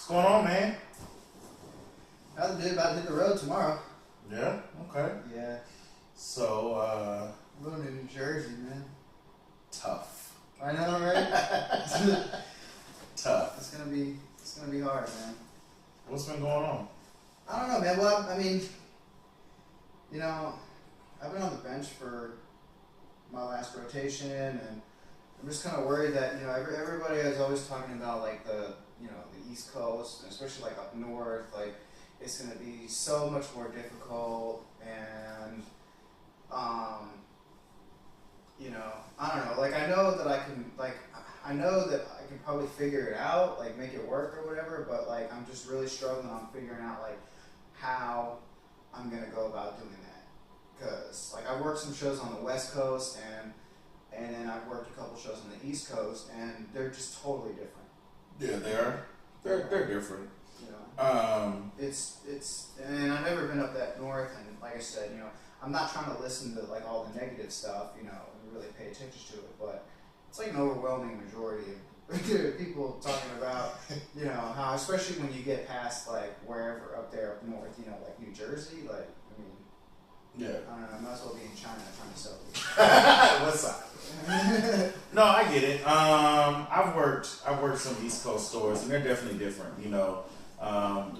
going on, man? Nothing, dude. About to hit the road tomorrow. Yeah. Okay. Yeah. So, Going to New Jersey, man. tough. I know, right? Tough. It's gonna be hard, man. What's been going on? I don't know, man. Well, I mean, I've been on the bench for my last rotation, and I'm just kind of worried that everybody is always talking about like the East Coast, and especially like up north, like it's gonna be so much more difficult, and I don't know. Like I know that I can probably figure it out, like make it work or whatever. But like I'm just really struggling on figuring out like how I'm gonna go about doing that. Because like I worked some shows on the West Coast, and then I've worked a couple shows on the East Coast, and they're just totally different. Yeah, they are. They're different. And I've never been up that north, and like I said, I'm not trying to listen to like all the negative stuff, and really pay attention to it, but it's like an overwhelming majority of people talking about, how, especially when you get past like wherever up there up north, like New Jersey, like, I mean, Yeah. I don't know, I might as well be in China trying to sell it. What's up? No, I get it. I've worked some East Coast stores, and they're definitely different.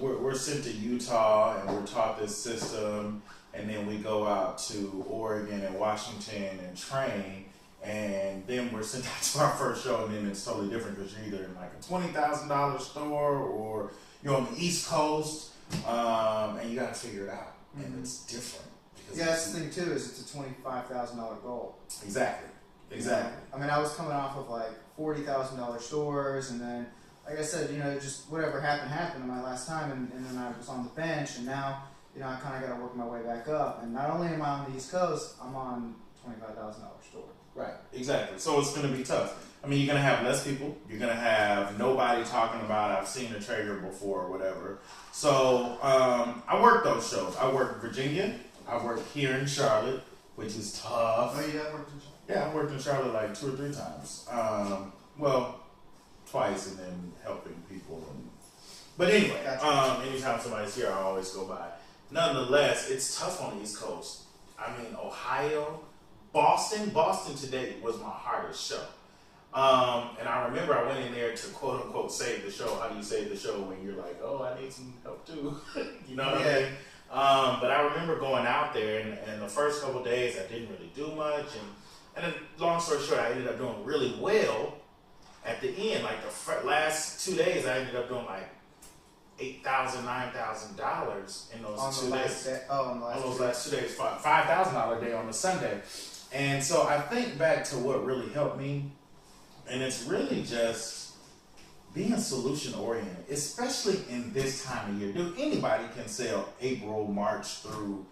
We're sent to Utah, and we're taught this system, and then we go out to Oregon and Washington and train, and then we're sent out to our first show, and then it's totally different because you're either in like a $20,000 store or you're on the East Coast, and you got to figure it out, and it's different. Yeah, that's the thing too, is it's a $25,000 goal. Exactly. I mean, I was coming off of like $40,000 stores, and then, like I said, just whatever happened in my last time, and then I was on the bench, and now, I kind of got to work my way back up. And not only am I on the East Coast, I'm on $25,000 store. Right, exactly. So it's going to be tough. I mean, you're going to have less people. You're going to have nobody talking about, I've seen a trader before or whatever. So I worked those shows. I worked Virginia. I worked here in Charlotte, which is tough. Oh, yeah, I worked in Charlotte? Yeah, I worked in Charlotte like 2 or 3 times. Well, twice, and then helping people. But anyway, Gotcha. Anytime somebody's here, I always go by. Nonetheless, it's tough on the East Coast. I mean, Ohio, Boston today was my hardest show. And I remember I went in there to quote unquote save the show. How do you save the show when you're like, oh, I need some help too? You know what I mean? But I remember going out there, and the first couple days I didn't really do much, and then long story short, I ended up doing really well at the end. Like the last 2 days, I ended up doing like $8,000, $9,000 in those 2 days. On those last 2 days, $5,000 day on the Sunday. And so I think back to what really helped me, and it's really just being solution oriented, especially in this time of year. Dude, anybody can sell April, March through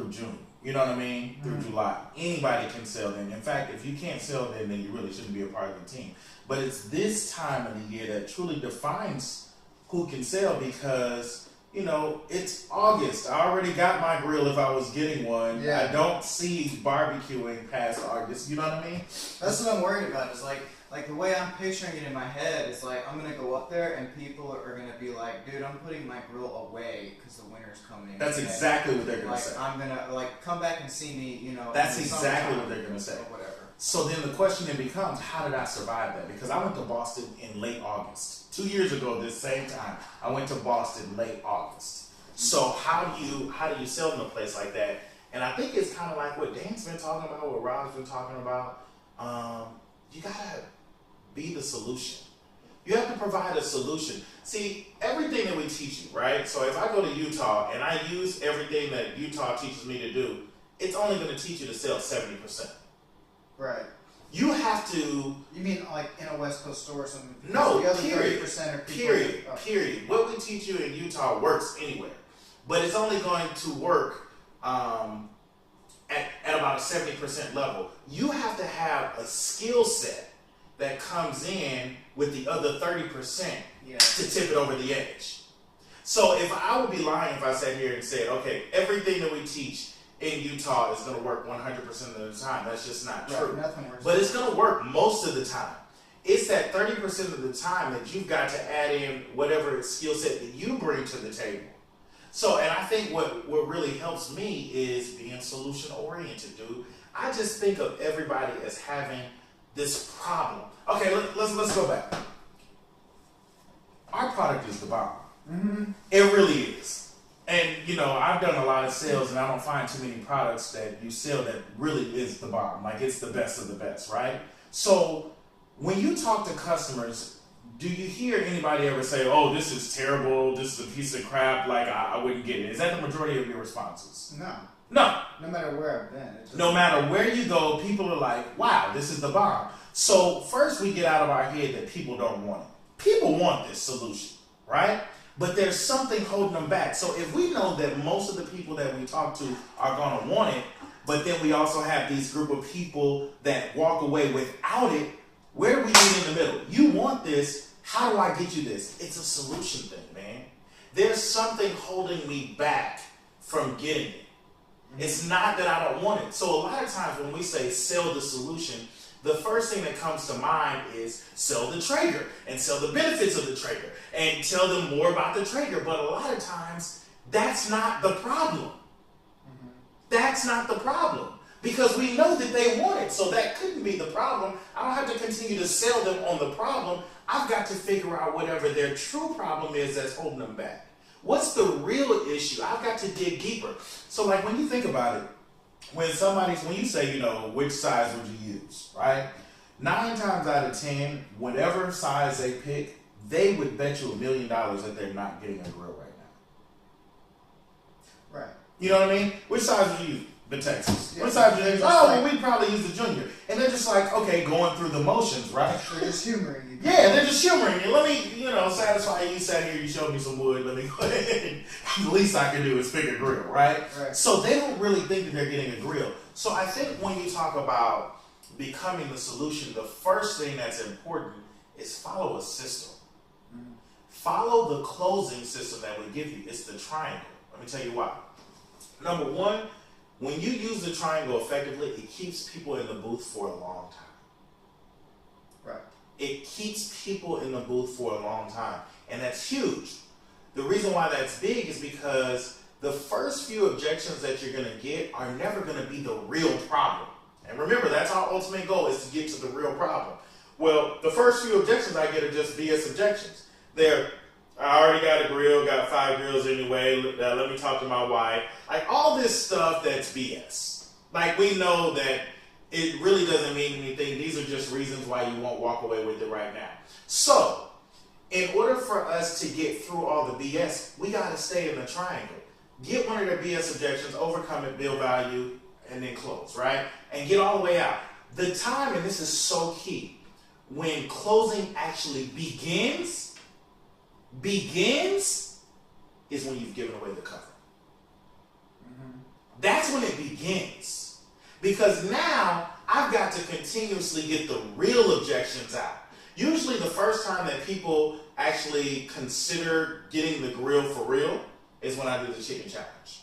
June. You know what I mean? Through July. Anybody can sell then. In fact, if you can't sell then you really shouldn't be a part of the team. But it's this time of the year that truly defines who can sell, because it's August. I already got my grill if I was getting one. Yeah. I don't see barbecuing past August. You know what I me? That's what I'm worried about. Is like the way I'm picturing it in my head is like I'm gonna go up there and people are gonna be like, dude, I'm putting my grill away because the winter's coming. That's exactly what they're gonna say. I'm gonna come back and see me. That's exactly what they're gonna say. Or whatever. So then the question then becomes, how did I survive that? Because I went to Boston in late August. 2 years ago, this same time, I went to Boston late August. So how do you sell in a place like that? And I think it's kind of like what Dan's been talking about, what Rob's been talking about. You gotta be the solution. You have to provide a solution. See, everything that we teach you, right? So if I go to Utah and I use everything that Utah teaches me to do, it's only going to teach you to sell 70%. Right. You have to. You mean like in a West Coast store or something? No, the other period. 30% are people. Period. What we teach you in Utah works anywhere, but it's only going to work at about a 70% level. You have to have a skill set that comes in with the other 30% to tip it over the edge. So if I would be lying if I sat here and said, okay, everything that we teach in Utah is going to work 100% of the time. That's just not true. Nothing works. But it's going to work most of the time. it's that 30% of the time that you've got to add in whatever skill set that you bring to the table. So, and I think what really helps me is being solution oriented, dude. I just think of everybody as having this problem. Okay, let's go back. Our product is the bomb. Mm-hmm. It really is. And you know, I've done a lot of sales, and I don't find too many products that you sell that really is the bomb. Like it's the best of the best, right? So when you talk to customers, do you hear anybody ever say, "Oh, this is terrible. This is a piece of crap. Like I wouldn't get it"? Is that the majority of your responses? No. No. No matter where I've been. No matter where you go, people are like, "Wow, this is the bomb." So first, we get out of our head that people don't want it. People want this solution, right? But there's something holding them back. So if we know that most of the people that we talk to are going to want it, but then we also have these group of people that walk away without it, where do we meet in the middle? You want this. How do I get you this? It's a solution thing, man. There's something holding me back from getting it. It's not that I don't want it. So a lot of times when we say sell the solution, the first thing that comes to mind is sell the Traeger and sell the benefits of the Traeger and tell them more about the Traeger. But a lot of times, that's not the problem. Mm-hmm. That's not the problem. Because we know that they want it. So that couldn't be the problem. I don't have to continue to sell them on the problem. I've got to figure out whatever their true problem is that's holding them back. What's the real issue? I've got to dig deeper. So like when you think about it, when you say, you know, which size would you use, right? 9 times out of 10, whatever size they pick, they would bet you $1 million that they're not getting a grill right now. Right. You know what I mean? Which size would you use? The Texas. Yeah, what size would you use? like, Well, we'd probably use the Junior. And they're just like, okay, going through the motions, right? They're just humoring you. Yeah, they're just humoring you. Let me, you know, satisfy you. You sat here, you showed me some wood. Let me go ahead. The least I can do is pick a grill, right? So they don't really think that they're getting a grill. So I think when you talk about becoming the solution, the first thing that's important is follow a system. Mm-hmm. Follow the closing system that we give you. It's the triangle. Let me tell you why. Number one, when you use the triangle effectively, it keeps people in the booth for a long time. Right. It keeps people in the booth for a long time. And that's huge. The reason why that's big is because the first few objections that you're going to get are never going to be the real problem. And remember, that's our ultimate goal, is to get to the real problem. Well, the first few objections I get are just BS objections. I already got a grill, got 5 grills anyway, let me talk to my wife. Like all this stuff that's BS. Like we know that it really doesn't mean anything. These are just reasons why you won't walk away with it right now. So, in order for us to get through all the BS, we got to stay in the triangle. Get one of their BS objections, overcome it, build value, and then close, right? And get all the way out. The time, and this is so key, when closing actually begins is when you've given away the cover. Mm-hmm. That's when it begins. Because now I've got to continuously get the real objections out. Usually the first time that people actually consider getting the grill for real is when I do the chicken challenge.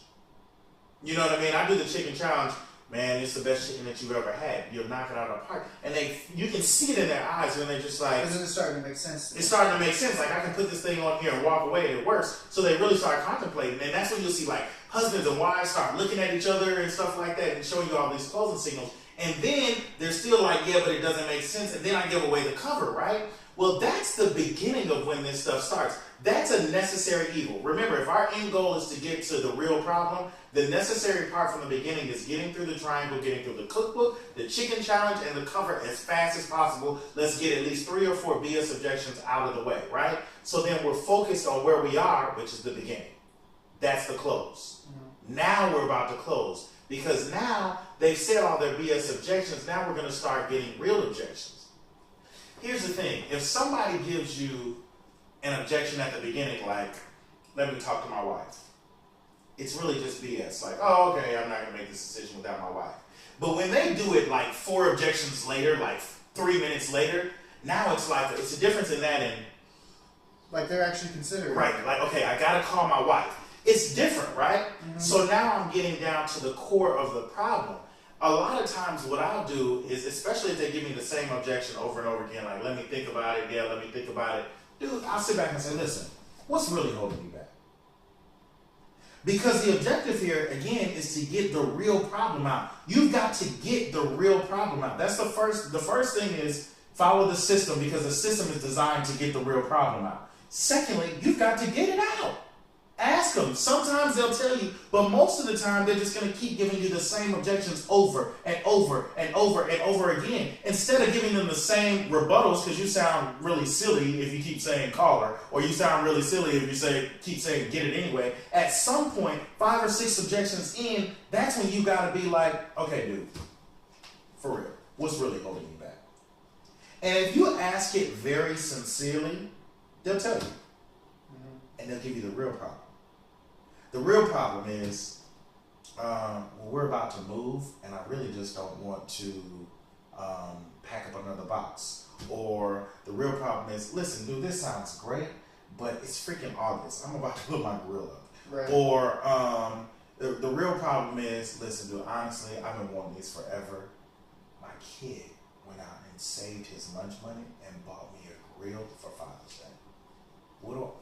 You know what I mean? I do the chicken challenge. Man, it's the best chicken that you've ever had. You'll knock it out of the park. And you can see it in their eyes when they're just like... Because it's starting to make sense. It's starting to make sense. Like, I can put this thing on here and walk away and it works. So they really start contemplating. And that's when you'll see, like, husbands and wives start looking at each other and stuff like that and showing you all these closing signals. And then they're still like, yeah, but it doesn't make sense. And then I give away the cover, right? Well, that's the beginning of when this stuff starts. That's a necessary evil. Remember, if our end goal is to get to the real problem, the necessary part from the beginning is getting through the triangle, getting through the cookbook, the chicken challenge, and the cover as fast as possible. Let's get at least 3 or 4 BS objections out of the way, right? So then we're focused on where we are, which is the beginning. That's the close. Mm-hmm. Now we're about to close. Because now they've said all their BS objections. Now we're going to start getting real objections. Here's the thing. If somebody gives you an objection at the beginning, like, let me talk to my wife, it's really just BS. Like, oh, okay, I'm not going to make this decision without my wife. But when they do it like 4 objections later, like 3 minutes later, now it's like, it's a difference in that and... Like they're actually considering. Right, like, okay, I got to call my wife. It's different, right? Mm-hmm. So now I'm getting down to the core of the problem. a lot of times what I'll do is, especially if they give me the same objection over and over again, like, let me think about it, yeah, let me think about it. Dude, I'll sit back and say, listen, what's really holding you back? Because the objective here, again, is to get the real problem out. You've got to get the real problem out. That's the first thing is follow the system, because the system is designed to get the real problem out. Secondly, you've got to get it out. Ask them. Sometimes they'll tell you, but most of the time they're just going to keep giving you the same objections over and over and over and over again. Instead of giving them the same rebuttals, because you sound really silly if you keep saying caller, or you sound really silly if you keep saying get it anyway. At some point, 5 or 6 objections in, that's when you got to be like, okay, dude, for real, what's really holding you back? And if you ask it very sincerely, they'll tell you. And they'll give you the real problem. The real problem is, well, we're about to move, and I really just don't want to pack up another box. Or the real problem is, listen, dude, this sounds great, but it's freaking August. I'm about to put my grill up. Right. Or the real problem is, listen, dude, honestly, I've been wanting these forever. My kid went out and saved his lunch money and bought me a grill for Father's Day.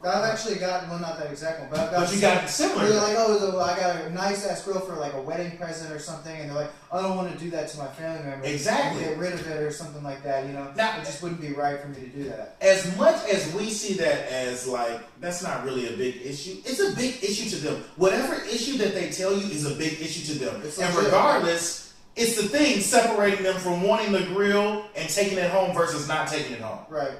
I've actually got, well, not that exact one, but I've got. But you got similar. They're like, oh, I got a nice ass grill for like a wedding present or something, and they're like, I don't want to do that to my family members. Exactly. Get rid of it or something like that, you know. Now, it just wouldn't be right for me to do that. As much as we see that as like, that's not really a big issue, it's a big issue to them. Whatever issue that they tell you is a big issue to them. It's and legit. regardless, it's the thing separating them from wanting the grill and taking it home versus not taking it home. Right.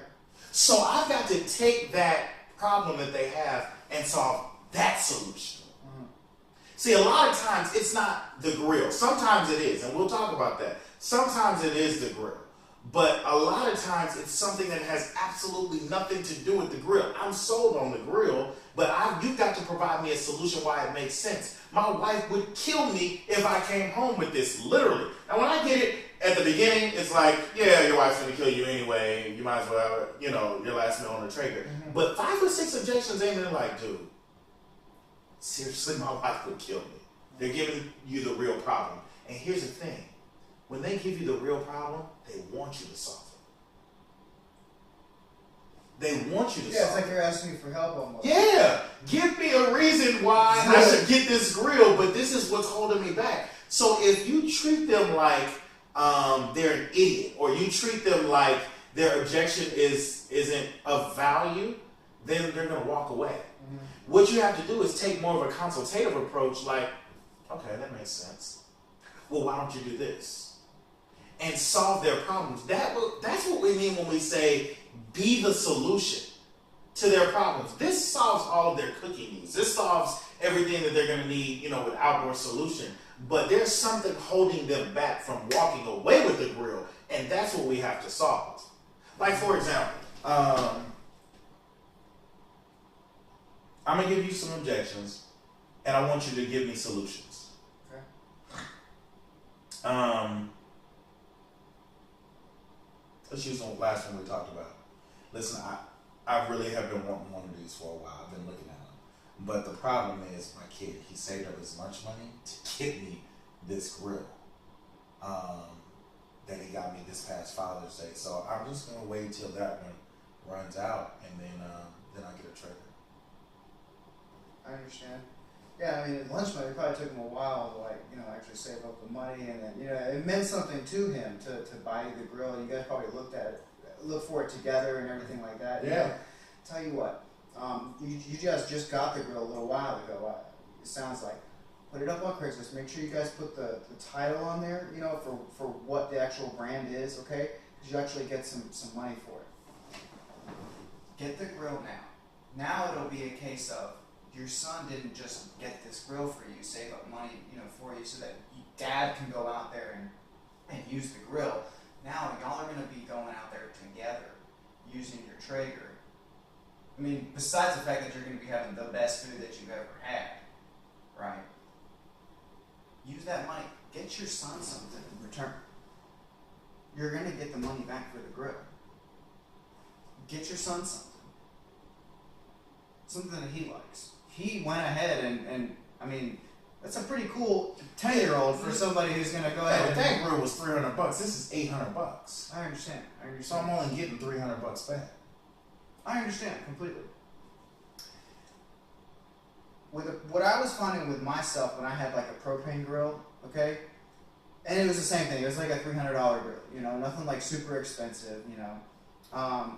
So I've got to take that problem that they have and solve that solution. Mm-hmm. See, a lot of times it's not the grill. Sometimes it is, and we'll talk about that. Sometimes it is the grill. But a lot of times it's something that has absolutely nothing to do with the grill. I'm sold on the grill, but you've got to provide me a solution why it makes sense. My wife would kill me if I came home with this, literally. Now, when I get it, at the beginning, it's like, yeah, your wife's gonna kill you anyway. You might as well, your last meal on the Traeger. Mm-hmm. But 5 or 6 objections in, they're like, dude, seriously, my wife would kill me. They're giving you the real problem. And here's the thing. When they give you the real problem, they want you to solve it. They want you to solve it. Yeah, it's like you're asking me for help almost. Yeah. Give me a reason why I should get this grill, but this is what's holding me back. So if you treat them like they're an idiot, or you treat them like their objection isn't of value, then they're going to walk away. Mm-hmm. What you have to do is take more of a consultative approach, like, okay, that makes sense. Well, why don't you do this? And solve their problems. That's what we mean when we say be the solution to their problems. This solves all of their cooking needs. This solves everything that they're going to need, with outdoor solution. But there's something holding them back from walking away with the grill, and that's what we have to solve. Like, for example, I'm going to give you some objections, and I want you to give me solutions. Okay. Let's use the last one we talked about. Listen, I really have been wanting one of these for a while. I've been looking at them. But the problem is my kid, he saved up his lunch money to get me this grill that he got me this past Father's Day. So I'm just going to wait till that one runs out, and then I get a Traeger. I understand. Yeah, I mean, lunch money, it probably took him a while to, actually save up the money, and then, it meant something to him to buy you the grill. You guys probably looked for it together and everything like that. Yeah. Tell you what, you guys just got the grill a little while ago. It sounds like. Put it up on Craigslist. Make sure you guys put the title on there, for what the actual brand is, okay? Because you actually get some money for it. Get the grill now. Now it'll be a case of your son didn't just get this grill for you, save up money, for you, so that dad can go out there and use the grill. Now y'all are going to be going out there together, using your Traeger. I mean, besides the fact that you're going to be having the best food that you've ever had, right? Use that money. Get your son something in return. You're going to get the money back for the grill. Get your son something. Something that he likes. He went ahead and I mean, That's a pretty cool 10-year-old for somebody who's gonna go ahead. But that grill was $300. This is $800. I understand. So I'm only getting $300 back. I understand completely. What I was finding with myself when I had like a propane grill, okay, and it was the same thing. It was like a $300 grill, you know, nothing like super expensive, you know. I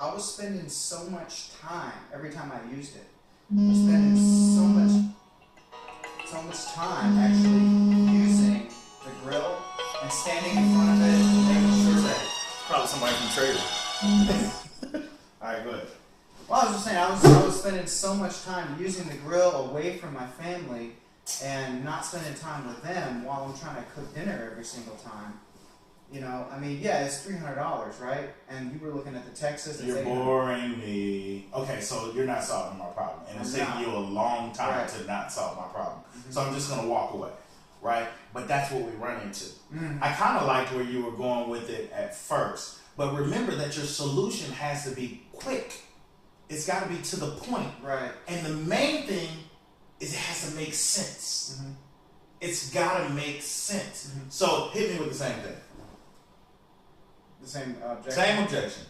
was spending so much time every time I used it. I was spending so much time actually using the grill and standing in front of it and making sure that. Probably somebody from Trader. All right, go ahead. Well, I was just saying, I was spending so much time using the grill away from my family and not spending time with them while I'm trying to cook dinner every single time. You know, I mean, yeah, it's $300, right? And you were looking at the Texas. You're boring me. Okay, so you're not solving my problem. And it's taking you a long time to not solve my problem. Mm-hmm. So I'm just going to walk away, right? But that's what we run into. Mm-hmm. I kind of liked where you were going with it at first. But remember that your solution has to be quick. It's got to be to the point. Right. And the main thing is it has to make sense. Mm-hmm. It's got to make sense. Mm-hmm. So hit me with the same thing. The same objection? Same objection.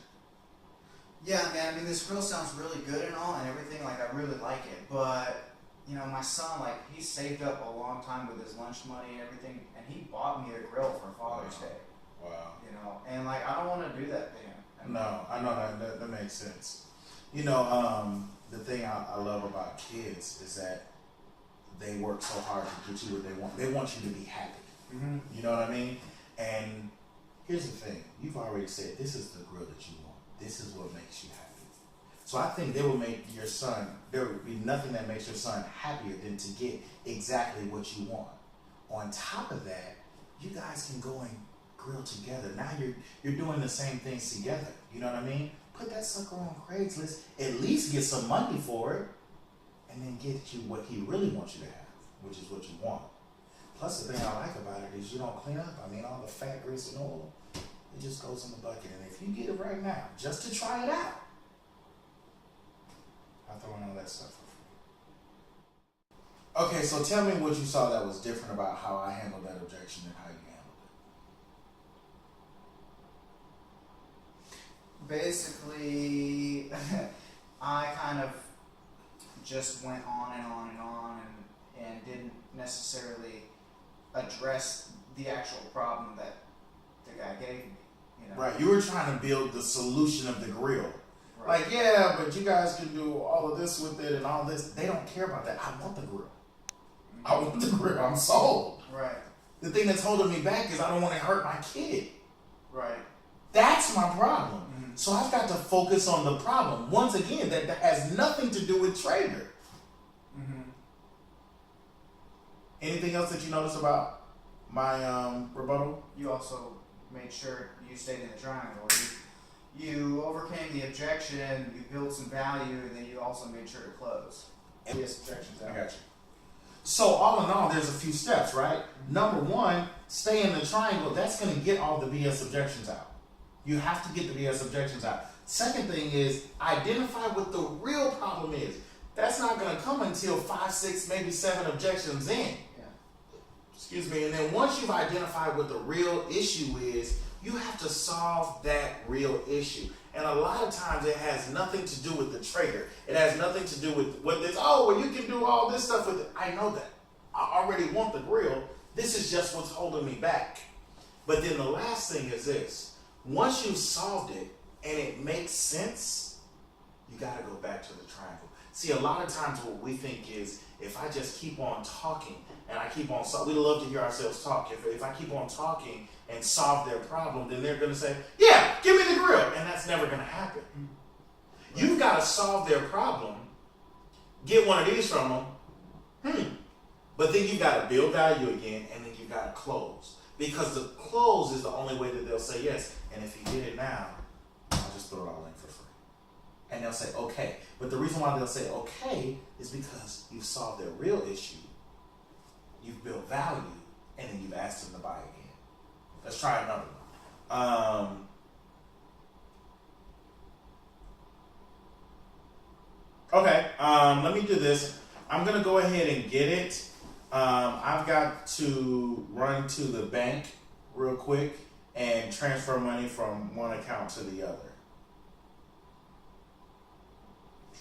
Yeah, man, I mean, this grill sounds really good and all and everything. Like, I really like it. But, you know, my son, like, he saved up a long time with his lunch money and everything, and he bought me a grill for Father's Day. Wow. You know, and, like, I don't want to do that to him. No, I know that makes sense. You know, the thing I love about kids is that they work so hard to get you what they want. They want you to be happy. Mm-hmm. You know what I mean? And here's the thing. You've already said this is the grill that you want. This is what makes you happy. So I think there would be nothing that makes your son happier than to get exactly what you want. On top of that, you guys can go and grill together. Now you're doing the same things together. You know what I mean? Put that sucker on Craigslist. At least get some money for it. And then get you what he really wants you to have, which is what you want. Plus, the thing I like about it is you don't clean up. I mean, all the fat, grease, and oil, it just goes in the bucket. And if you get it right now, just to try it out, I'll throw in all that stuff for free. Okay, so tell me what you saw that was different about how I handled that objection and how you handled it. Basically, I kind of just went on and on and on and didn't necessarily address the actual problem that the guy gave me. You know? Right, you were trying to build the solution of the grill. Right. Like, yeah, but you guys can do all of this with it and all this. They don't care about that. I want the grill. I want the grill. I'm sold. Right. The thing that's holding me back is I don't want to hurt my kid. Right. That's my problem. Mm-hmm. So I've got to focus on the problem. Once again, that has nothing to do with Trader. Mm-hmm. Anything else that you notice about my rebuttal? You also made sure you stayed in the triangle. You overcame the objection, you built some value, and then you also made sure to close. Yes, objections out. I got you. So all in all, there's a few steps, right? Number one, stay in the triangle. That's going to get all the BS objections out. You have to get the BS objections out. Second thing is identify what the real problem is. That's not going to come until 5, 6, maybe 7 objections in. Yeah. Excuse me. And then once you've identified what the real issue is, you have to solve that real issue. And a lot of times it has nothing to do with the Trader. It has nothing to do with what this, oh, well, you can do all this stuff with it. I know that. I already want the grill. This is just what's holding me back. But then the last thing is this. Once you've solved it and it makes sense, you got to go back to the triangle. See, a lot of times what we think is if I just keep on talking and I keep on, we love to hear ourselves talk. If I keep on talking and solve their problem, then they're going to say, yeah, give me the grill. And that's never going to happen. You've got to solve their problem, get one of these from them, but then you've got to build value again, and then you've got to close. Because the close is the only way that they'll say yes. And if you did it now, I'll just throw it all in for free. And they'll say, okay. But the reason why they'll say okay is because you've solved their real issue, you've built value, and then you've asked them to buy again. Let's try another one. Okay, let me do this. I'm gonna go ahead and get it. I've got to run to the bank real quick and transfer money from one account to the other.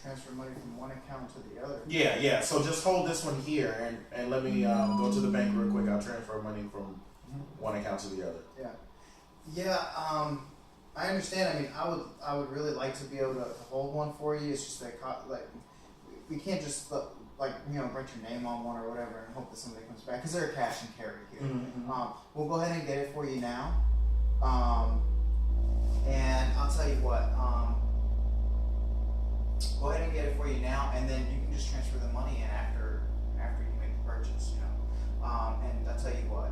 Transfer money from one account to the other. Yeah. So just hold this one here and let me go to the bank real quick. I'll transfer money from one account to the other. Yeah. I understand. I mean, I would really like to be able to hold one for you. It's just that like we can't just write your name on one or whatever and hope that somebody comes back because they're a cash and carry here. Mm-hmm. We'll go ahead and get it for you now. And I'll tell you what. Go ahead and get it for you now, and then you can just transfer the money in after you make the purchase. And I'll tell you what.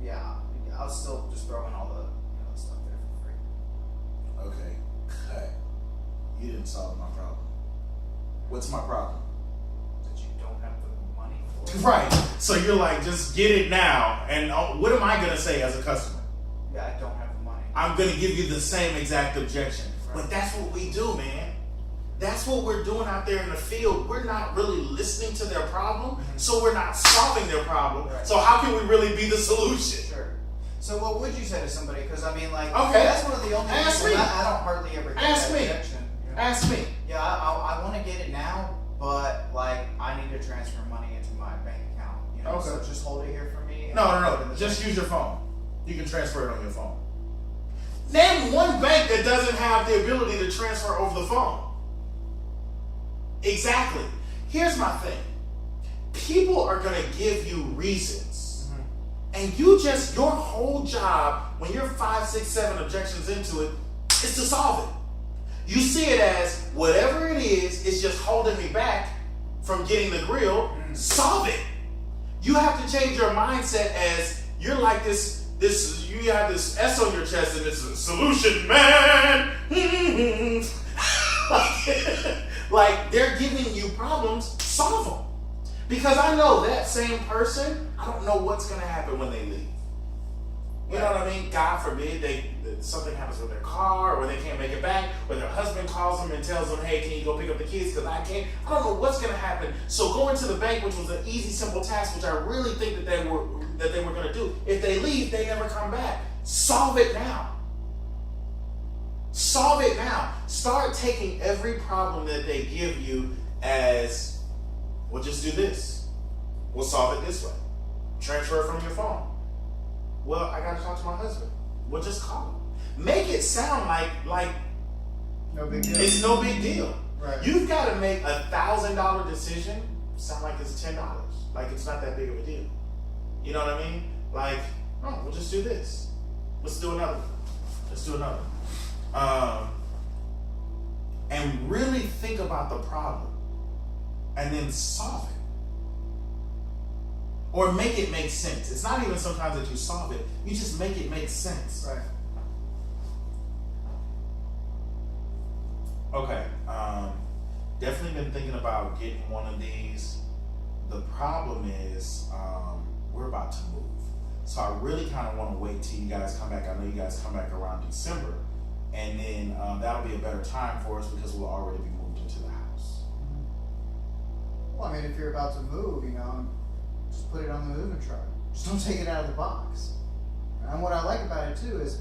Yeah, I'll still just throw in all the stuff there for free. Okay, cut. You didn't solve my problem. What's my problem? That you don't have the money for it. Right. So you're like, just get it now. And what am I gonna say as a customer? Yeah, I don't have the money. I'm gonna give you the same exact objection. Right. But that's what we do, man. That's what we're doing out there in the field. We're not really listening to their problem, so we're not solving their problem. Right. So how can we really be the solution? Sure. So what would you say to somebody? Because I mean, like, Okay. that's one of the only Ask people me. I don't hardly ever get Ask that me. objection. Ask me. Yeah, I want to get it now, but like I need to transfer money into my bank account. Okay. So just hold it here for me. and No. I'll go to the Just bank. use your phone. You can transfer it on your phone. Name one bank that doesn't have the ability to transfer over the phone. Exactly. Here's my thing. People are going to give you reasons. And your whole job, when you're 5, 6, 7 objections into it, is to solve it. You see it as whatever it is, it's just holding me back from getting the grill. Solve it. You have to change your mindset as you're like this, you have this S on your chest and it's a solution, man. Like they're giving you problems, solve them. Because I know that same person, I don't know what's going to happen when they leave. You know what I mean? God forbid something happens with their car, or they can't make it back, or their husband calls them and tells them, hey, can you go pick up the kids because I can't. I don't know what's going to happen. So going to the bank, which was an easy, simple task, which I really think that they were going to do. If they leave, they never come back. Solve it now. Solve it now. Start taking every problem that they give you as, well, just do this. We'll solve it this way. Transfer it from your phone. Well, I got to talk to my husband. Well, just call him. Make it sound like No big deal. it's no big deal. Right. You've got to make $1,000 decision sound like it's $10. Like it's not that big of a deal. You know what I mean? Like, oh, we'll just do this. Let's do another one. Let's do another one. And really think about the problem and then solve it. Or make it make sense. It's not even sometimes that you solve it, you just make it make sense. Right. Okay. Definitely been thinking about getting one of these. The problem is we're about to move. So I really kind of want to wait till you guys come back. I know you guys come back around December. And then that'll be a better time for us because we'll already be moved into the house. Well, I mean, if you're about to move, just put it on the moving truck. Just don't take it out of the box. And what I like about it too is,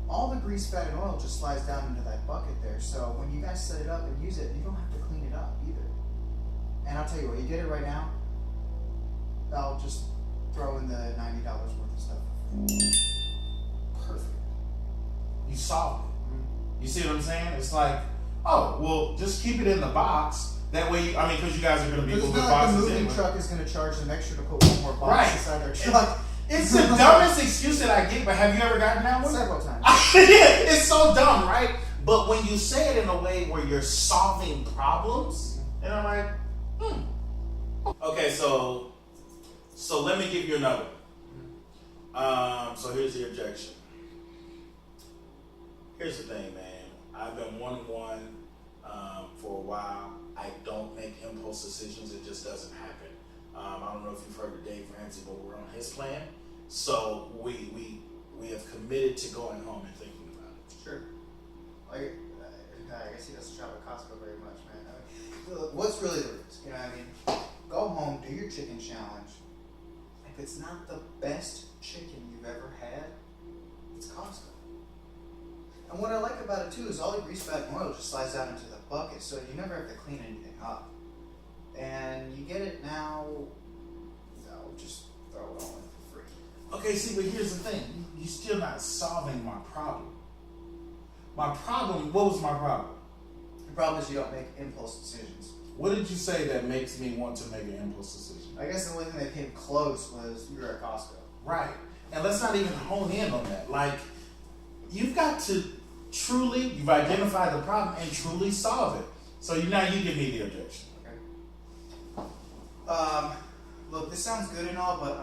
all the grease, fat, and oil just slides down into that bucket there. So when you guys set it up and use it, you don't have to clean it up either. And I'll tell you what, you get it right now, I'll just throw in the $90 worth of stuff. Perfect. You solved it. You see what I'm saying? It's like, oh, well, just keep it in the box. That way, because you guys are going to be Because moving it's not like the boxes moving anyway. truck is going to charge them extra to put one more box Right. inside their truck. It's the dumbest excuse that I get, but have you ever gotten that one? Several times. It's so dumb, right? But when you say it in a way where you're solving problems, and I'm like, Okay, so let me give you another one. So here's the objection. Here's the thing, man. I've been one for a while. I don't make impulse decisions. It just doesn't happen. I don't know if you've heard of Dave Ramsey, but we're on his plan. So we have committed to going home and thinking about it. Sure. I guess he doesn't shop at Costco very much, man. what's really the risk? You know what I mean? Go home, do your chicken challenge. If it's not the best chicken you've ever had, it's Costco. And what I like about it too is all the grease, fat, and oil just slides out into the bucket, so you never have to clean anything up. And you get it now, just throw it all in for free. Okay, see, but here's the thing. You're still not solving my problem. What was my problem? The problem is you don't make impulse decisions. What did you say that makes me want to make an impulse decision? I guess the only thing that came close was you were at Costco. Right. And let's not even hone in on that. Like, you've got to you've identified the problem and truly solve it. So now you give me the objection. Okay. Look, this sounds good and all, but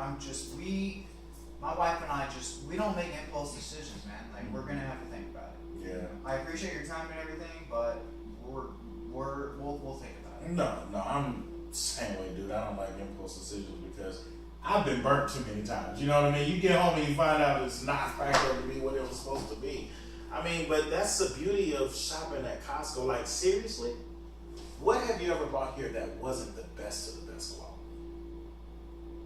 my wife and I we don't make impulse decisions, man. Like, we're gonna have to think about it. Yeah. I appreciate your time and everything, but we'll think about it. No, I'm the same way, dude. I don't like impulse decisions because I've been burnt too many times. You know what I mean? You get home and you find out it's not factored to be what it was supposed to be. I mean, but that's the beauty of shopping at Costco. Like, seriously, what have you ever bought here that wasn't the best of the best of all?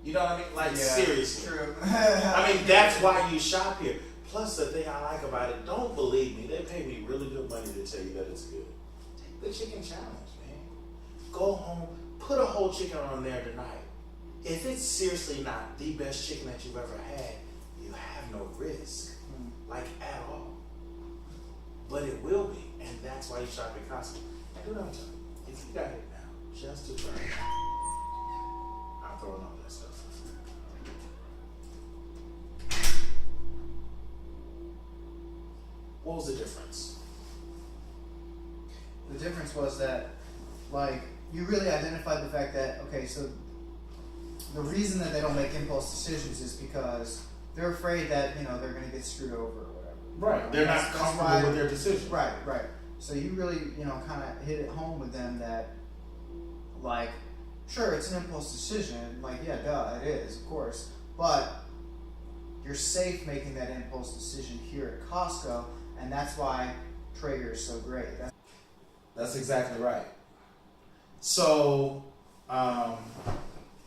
You know what I mean? Like, Yeah, seriously. True. I mean, that's why you shop here. Plus, the thing I like about it, don't believe me, they pay me really good money to tell you that it's good. Take the chicken challenge, man. Go home, put a whole chicken on there tonight. If it's seriously not the best chicken that you've ever had, you have no risk, like, at all. But it will be, and that's why you shop at Costco. And do what I'm telling you, if you got it now, just to try it, I'm throwing all that stuff. What was the difference? The difference was that, like, you really identified the fact that, okay, so the reason that they don't make impulse decisions is because they're afraid that, they're going to get screwed over or whatever. Right. They're not comfortable with their decision. Right. So you really, kind of hit it home with them that, like, sure, it's an impulse decision. Like, yeah, duh, it is, of course. But you're safe making that impulse decision here at Costco, and that's why Traeger is so great. That's exactly right. So,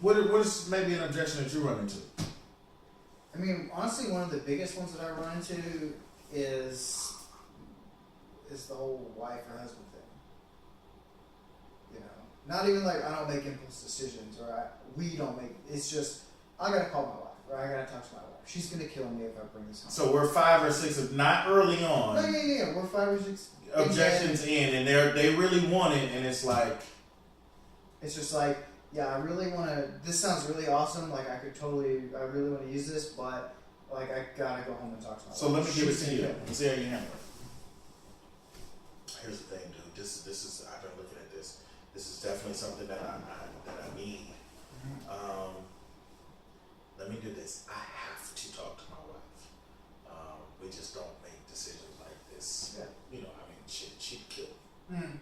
what is maybe an objection that you run into? I mean, honestly, one of the biggest ones that I run into is the whole wife or husband thing. Not even like I don't make impulse decisions or we don't make. It's just I gotta call my wife or I gotta talk to my wife. She's gonna kill me if I bring this home. So we're 5 or 6 of not early on. No, yeah. We're 5 or 6 objections in, and they really want it, and it's like. It's just like, yeah, I really want to. This sounds really awesome. Like I really want to use this, but like I gotta go home and talk to my wife. So let me give it to you. Let's see how you handle it. Here's the thing, dude. This is I've been looking at this. This is definitely something that I need. Let me do this. I have to talk to my wife. We just don't make decisions like this. Yeah. I mean, she'd kill me. Mm.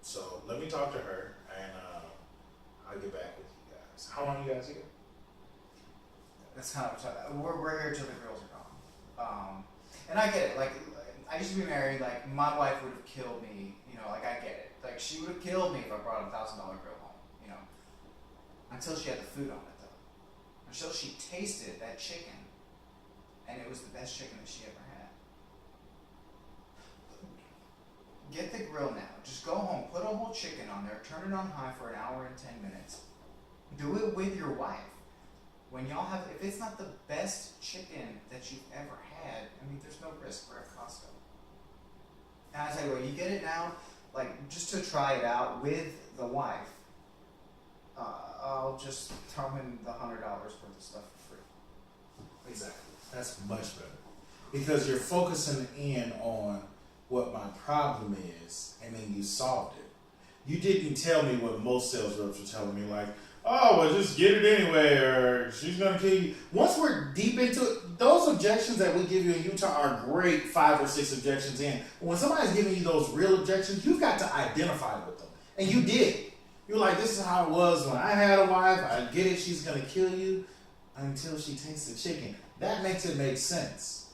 So let me talk to her, and I'll get back with you guys. How long are you guys here? That's kind of we're here till the girls are gone. And I get it. Like I used to be married. Like my wife would have killed me. Like I get it. Like she would have killed me if I brought a $1,000 grill home. Until she had the food on it though. Until she tasted that chicken, and it was the best chicken that she ever had. Get the grill now. Just go home, put a whole chicken on there, turn it on high for an hour and 10 minutes. Do it with your wife. When y'all have, if it's not the best chicken that you've ever had, I mean, there's no risk. We're at Costco. And I tell you what, you get it now, like just to try it out with the wife. I'll just throw in the $100 worth of stuff for free. Exactly. That's much better because you're focusing in on what my problem is, and then you solved it. You didn't tell me what most sales reps were telling me, like, oh, well, just get it anyway, or she's going to kill you. Once we're deep into it, those objections that we give you in Utah are great 5 or 6 objections in. When somebody's giving you those real objections, you've got to identify with them. And you did. You're like, this is how it was when I had a wife. I get it, she's going to kill you until she tastes the chicken. That makes it make sense.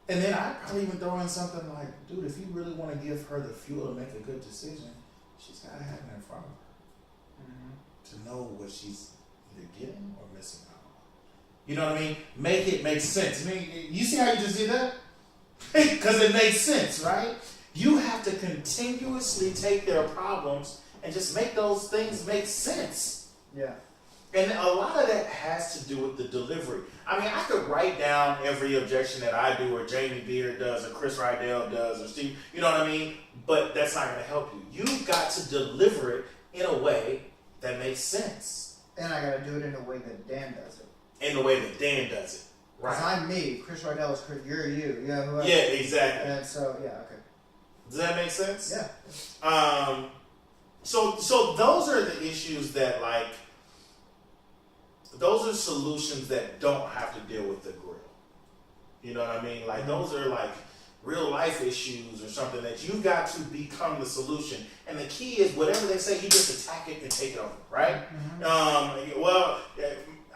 And then I'd probably even throw in something like, dude, if you really want to give her the fuel to make a good decision, she's got to have it in front of her to know what she's either getting or missing out on. You know what I mean? Make it make sense. I mean, you see how you just did that? Because it makes sense, right? You have to continuously take their problems and just make those things make sense. Yeah. And a lot of that has to do with the delivery. I mean, I could write down every objection that I do, or Jamie Beard does, or Chris Rydell does, or Steve, you know what I mean? But that's not going to help you. You've got to deliver it in a way that makes sense. And I got to do it in a way that Dan does it. In the way that Dan does it. Because Right. I'm me, Chris Rydell is Chris, you're you. Yeah, whoever. Yeah, exactly. And so, yeah, okay. Does that make sense? Yeah. So those are the issues that, like, those are solutions that don't have to deal with the grill. You know what I mean? Like, those are like real life issues or something that you've got to become the solution. And the key is whatever they say, you just attack it and take it over, right? I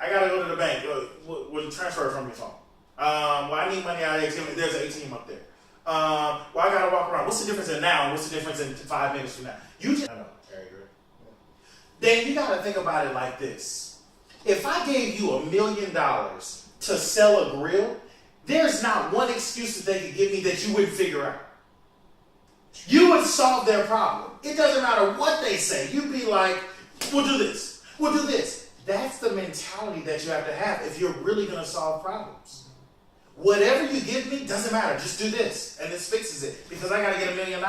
gotta go to the bank. Will you transfer it from your phone? Well, I need money out of the ATM. There's an ATM up there. I gotta walk around. What's the difference in now and what's the difference in 5 minutes from now? You just, I know, Harry, then you gotta think about it like this. If I gave you $1 million to sell a grill, there's not one excuse that they could give me that you wouldn't figure out. You would solve their problem. It doesn't matter what they say. You'd be like, we'll do this. We'll do this. That's the mentality that you have to have if you're really going to solve problems. Whatever you give me doesn't matter. Just do this. And this fixes it because I got to get $1 million.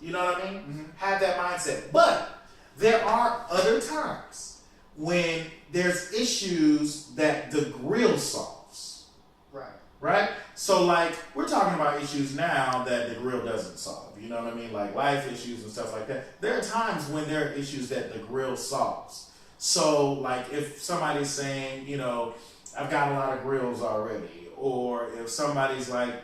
You know what I mean? Have that mindset. But there are other times when there's issues that the grill solves. Right. Right? So, like, we're talking about issues now that the grill doesn't solve. You know what I mean? Like life issues and stuff like that. There are times when there are issues that the grill solves. So, like, if somebody's saying, you know, I've got a lot of grills already, or if somebody's like,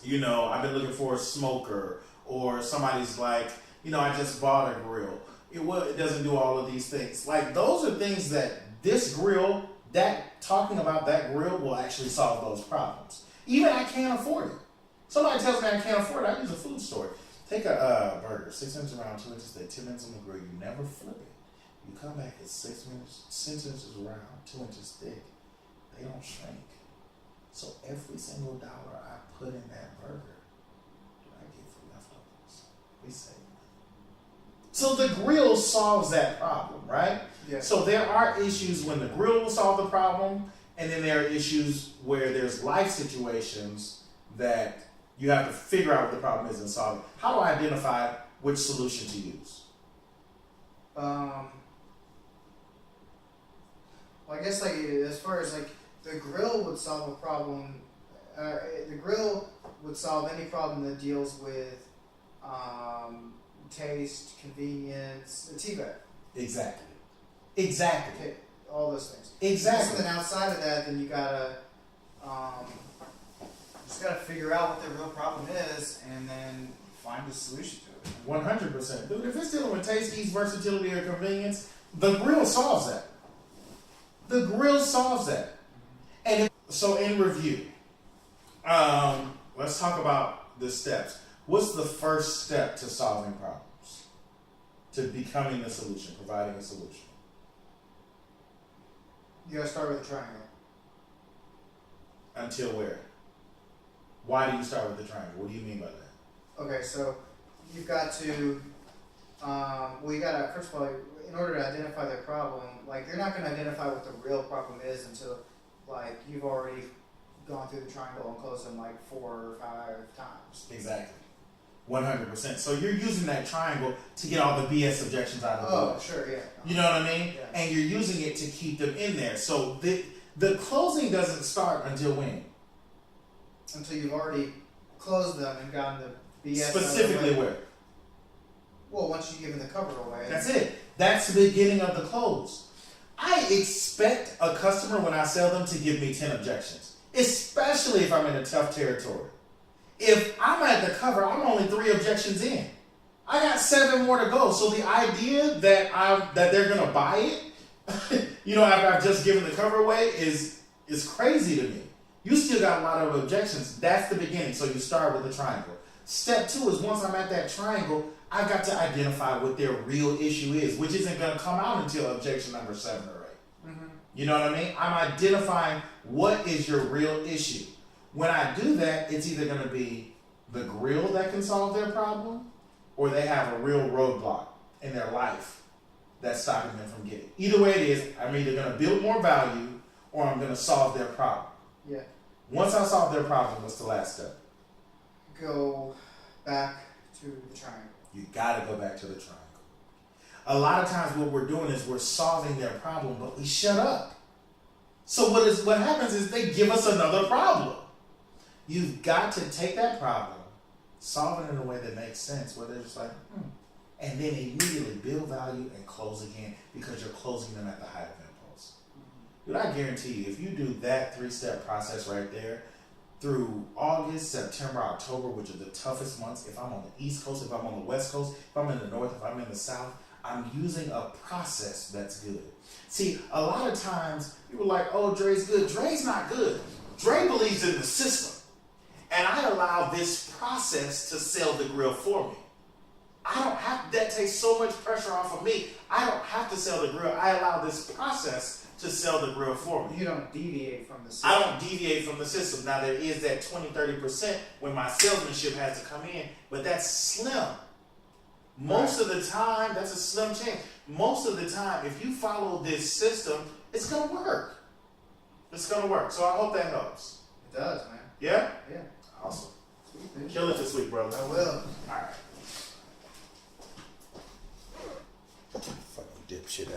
you know, I've been looking for a smoker, or somebody's like, you know, I just bought a grill. It doesn't do all of these things. Like, those are things that this grill, talking about that grill will actually solve those problems. Even I can't afford it. Somebody tells me I can't afford it, I use a food store. Take a burger, 6 inches around, 2 inches thick, 10 minutes on the grill, you never flip it. You come back at 6 inches around, 2 inches thick, they don't shrink. So every single dollar I put in that burger, I get for leftovers. We save money. So the grill solves that problem, right? Yeah. So there are issues when the grill will solve the problem, and then there are issues where there's life situations that you have to figure out what the problem is and solve it. How do I identify which solution to use? Well, I guess like as far as like the grill would solve a problem, the grill would solve any problem that deals with taste, convenience, T-bag. Exactly. Exactly. Okay, all those things. Exactly. And then outside of that, then you gotta just gotta figure out what the real problem is, and then find a solution to it. 100%. Dude, if it's dealing with taste, ease, versatility, or convenience, the grill solves that. The grill solves that. And so in review, let's talk about the steps. What's the first step to solving problems? To becoming the solution, providing a solution? You gotta start with a triangle. Until where? Why do you start with the triangle? What do you mean by that? Okay, so you've got to, well, you gotta, first of all, in order to identify the problem, like, you're not gonna identify what the real problem is until, like, you've already gone through the triangle and closed them, like, 4 or 5 times. Exactly. 100%. So you're using that triangle to get all the BS objections out of the way. Oh, sure, yeah. You know what I mean? Yeah. And you're using it to keep them in there. So the closing doesn't start until when? Until you've already closed them and gotten the BS out of the Specifically way. where? Well, once you've given the cover away. That's it. That's the beginning of the close. I expect a customer when I sell them to give me 10 objections, especially if I'm in a tough territory. If I'm at the cover, I'm only 3 objections in. I got 7 more to go. So the idea that they're gonna buy it, you know, after I've just given the cover away is crazy to me. You still got a lot of objections. That's the beginning. So you start with the triangle. Step 2 is once I'm at that triangle, I got to identify what their real issue is, which isn't going to come out until objection number 7 or 8. You know what I mean? I'm identifying what is your real issue. When I do that, it's either going to be the grill that can solve their problem, or they have a real roadblock in their life that's stopping them from getting. Either way it is, I'm either going to build more value or I'm going to solve their problem. Yeah. Once I solve their problem, what's the last step? Go back to the triangle. You got to go back to the triangle. A lot of times what we're doing is we're solving their problem, but we shut up. So what happens is they give us another problem. You've got to take that problem, solve it in a way that makes sense, where they're just like, and then immediately build value and close again, because you're closing them at the height of impulse. Dude, I guarantee you, if you do that 3-step process right there, through August, September, October, which are the toughest months, if I'm on the East Coast, if I'm on the West Coast, if I'm in the North, if I'm in the South, I'm using a process that's good. See, a lot of times people are like, oh, Dre's good. Dre's not good. Dre believes in the system. And I allow this process to sell the grill for me. I don't have, that takes so much pressure off of me. I don't have to sell the grill. I allow this process to sell the grill for me. You don't deviate from the system. I don't deviate from the system. Now there is that 20-30% when my salesmanship has to come in, but that's slim. Most of the time, that's a slim chance. Most of the time, if you follow this system, it's gonna work. It's gonna work. So I hope that helps. It does, man. Yeah? Yeah. Awesome. Sweet, dude. Kill it this week, brother. I will. Alright. Fucking dipshit.